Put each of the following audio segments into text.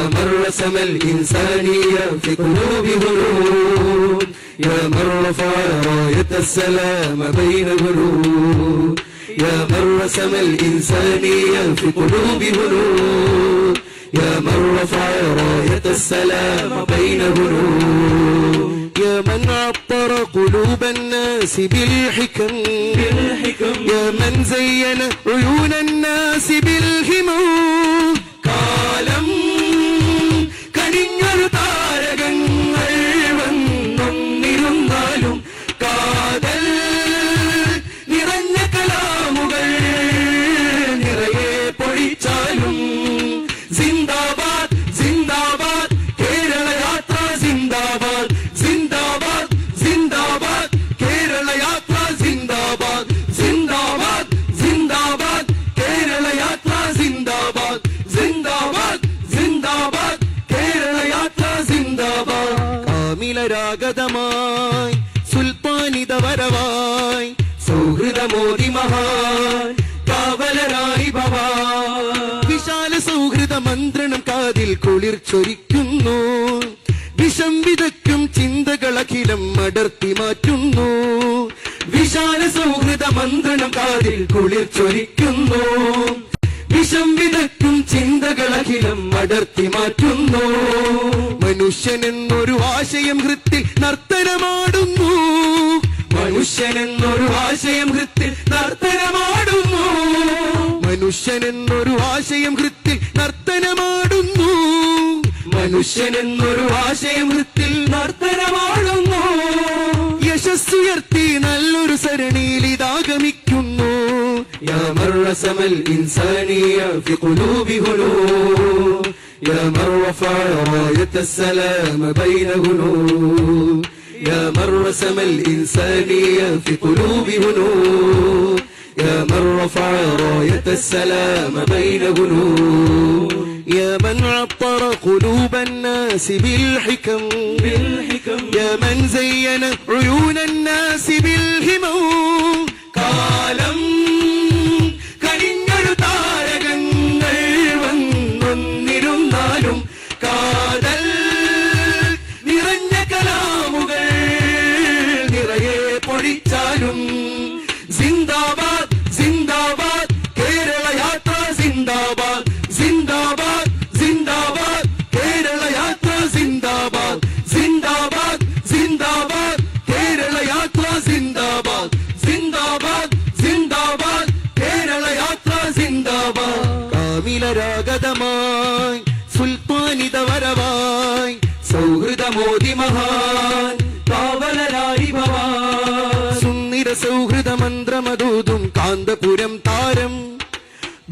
من رسم الإنسانية في قلوب هنود يا من رفع راية السلام بين هنود يا من رسم الإنسانية في قلوب هنود يا من رفع راية السلام بين هنود يا من عطر قلوب الناس بالحكم يا من زين عيون الناس بالهموم കാലം കനിഞ്ഞൊരു താരകങ്ങൾ വന്നൊന്നിരുന്നാലും കാതൽ നിറഞ്ഞ കലാമുകൾ നിറയെ പൊഴിച്ചാലും സിന്ദാബാദ് സിന്ദാബാദ് കേരള യാത്ര സിന്ദാബാദ് സിന്ദാബാദ് സിന്ദാബാദ് കേരള യാത്ര സിന്ദാബാദ് സിന്ദാബാദ് സിന്ദാബാദ് കേരള യാത്ര സിന്ദാബാദ് സിന്ദാബാദ് സിന്ദാബാദ് കേരള യാത്ര സിന്ദാബാദ് കാമിലരാഗതമായി സുൽത്താനിത വരവായി സൗഹൃദമോദി മഹാൻ കാവലരായി ഭവാൻ വിശാല സൗഹൃദ മന്ത്രണം കാതിൽ കുളിർ ചൊരിക്കുന്നു വിഷം വിതയ്ക്കും ചിന്തകളഖിലം അടർത്തി മാറ്റുന്നു വിശാല സൗഹൃദ മന്ത്രണം കാതിൽ കുളിർ ചൊരിക്കുന്നു വിഷം വിതയ്ക്കും ചിന്തകളഖിലം അടർത്തി മാറ്റുന്നു മനുഷ്യനെന്നൊരു ആശയം ഹൃത്തിൽ നർത്തനമാടുന്നു മനുഷ്യനെന്നൊരു ആശയം ഹൃത്തിൽ നർത്തനമാടുന്നു മനുഷ്യനെന്നൊരു ആശയം ഹൃത്തിൽ നർത്തനമാടുന്നു മനുഷ്യനെന്നൊരു ആശയം ഹൃത്തിൽ നർത്തനമാടുന്നു യശസ്സുയർത്തി നല്ലൊരു സരണിയിൽ ഇതാഗമിക്കുന്നു യാ മൻ റസമൽ ഇൻസാനിയ ഫി ഖുലൂബി ഹുനൂദ് യാ മൻ റഫഅ റായത السلام ബൈന ഹുനൂദ് യാ മൻ റസമൽ ഇൻസാനിയ ഫി ഖുലൂബി ഹുനൂദ് യാ മൻ റഫഅ റായത السلام ബൈന ഹുനൂദ് يا من عطر قلوب الناس بالحكم يا من زين عيون الناس بالهموم കാലം കനിഞ്ഞൊരു താരകങ്ങൾ വന്നൊന്നിരുന്നാലും കാതൽ നിറഞ്ഞ കലാമുകൾ നിറയെ പൊഴിച്ചാലും സിന്ദാബാദ് സിന്ദാബാദ് കേരള യാത്ര സിന്ദാബാദ് സിന്ദാബാദ് സിന്ദാബാദ് കേരള യാത്ര സിന്ദാബാദ് സിന്ദാബാദ് സിന്ദാബാദ് കേരള യാത്ര സിന്ദാബാദ് സിന്ദാബാദ് സിന്ദാബാദ് കേരള യാത്ര സിന്ദാബാദ് കാമിലരാഗതമായി സുൽത്താനിത വരവായി സൗഹൃദമോദി മഹാൻ കാവലരായി ഭവാൻ സുന്ദര സൗഹൃദ മന്ത്രമതൂതും കാന്തപുരം താരം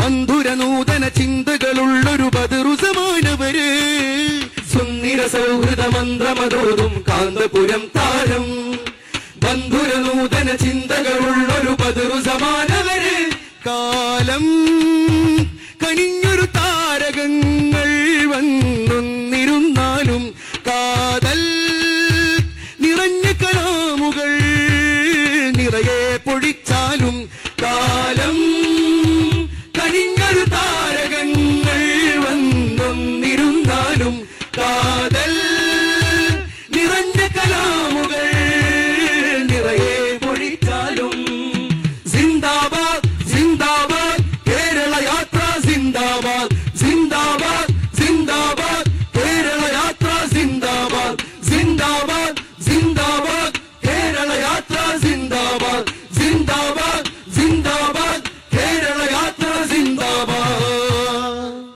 ബന്ധുര നൂതന ചിന്തകളുള്ളൊരു ബദറുസമാനവര് സുന്ദര സൗഹൃദ മന്ത്രമതൂതും കാന്തപുരം